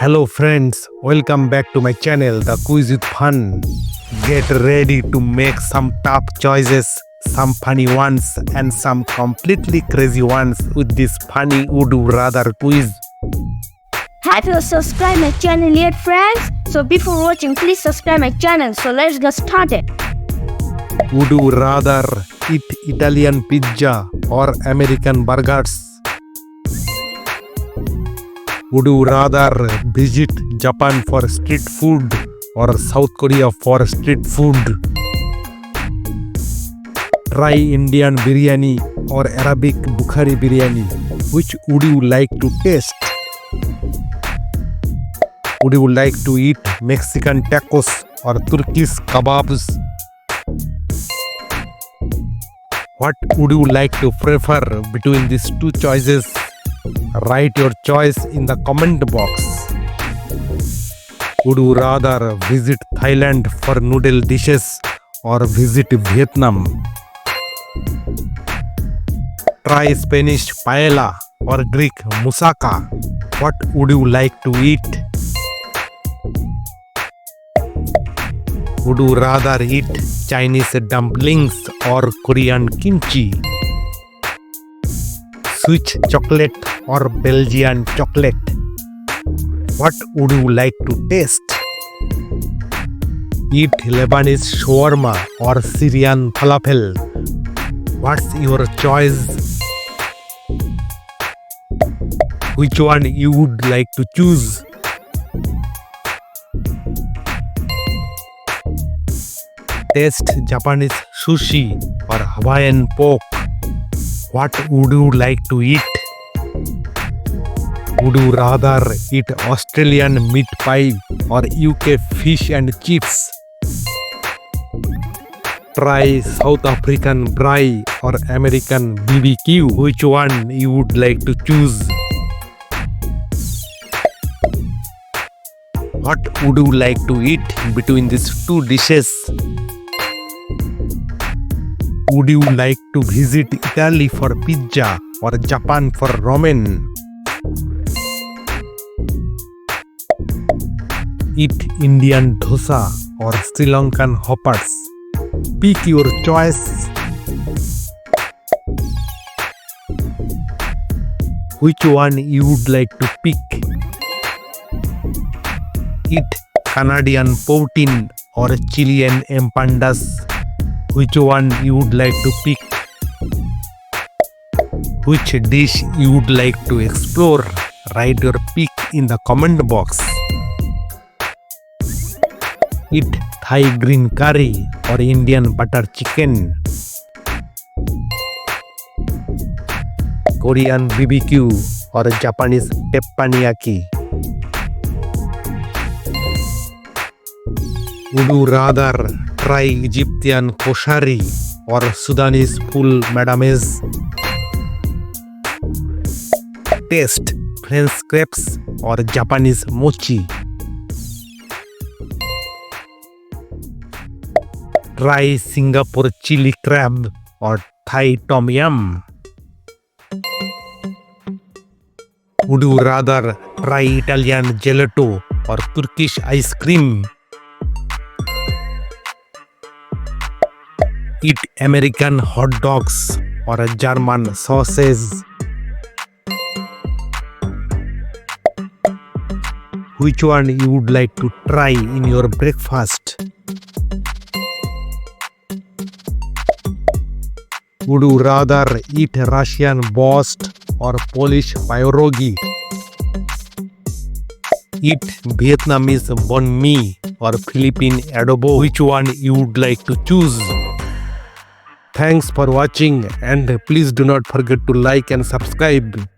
Hello friends, welcome back to my channel The Quiz with Fun. Get ready to make some tough choices, some funny ones and some completely crazy ones with this funny would you rather quiz. Have you subscribed my channel yet, friends? So before watching, please subscribe my channel. So let's get started. Would you rather eat Italian pizza or American burgers? Would you rather visit Japan for street food or South Korea for street food? Try Indian biryani or Arabic Bukhari biryani. Which would you like to taste? Would you like to eat Mexican tacos or Turkish kebabs? What would you like to prefer between these two choices? Write your choice in the comment box. Would you rather visit Thailand for noodle dishes or visit Vietnam? Try Spanish paella or Greek moussaka. What would you like to eat? Would you rather eat Chinese dumplings or Korean kimchi? Swiss chocolate or Belgian chocolate? What would you like to taste? Eat Lebanese shawarma or Syrian falafel? What's your choice? Which one you would like to choose? Taste Japanese sushi or Hawaiian pork? What would you like to eat? Would you rather eat Australian meat pie or UK fish and chips? Try South African braai or American BBQ. Which one you would like to choose? What would you like to eat between these two dishes? Would you like to visit Italy for pizza or Japan for ramen? Eat Indian dosa or Sri Lankan hoppers? Pick your choice. Which one you would like to pick? Eat Canadian poutine or Chilean empanadas? Which one you would like to pick? Which dish you would like to explore? Write your pick in the comment box. Eat Thai green curry or Indian butter chicken? Korean BBQ or Japanese teppanyaki? Would you rather try Egyptian koshari or Sudanese full madamez? Taste French crepes or Japanese mochi? Try Singapore chili crab or Thai tom yum? Would you rather try Italian gelato or Turkish ice cream? Eat American hot dogs or German sausage? Which one you would like to try in your breakfast? Would you rather eat Russian borscht or Polish pierogi? Eat Vietnamese banh mi or Philippine adobo? Which one you would like to choose? Thanks for watching and please do not forget to like and subscribe.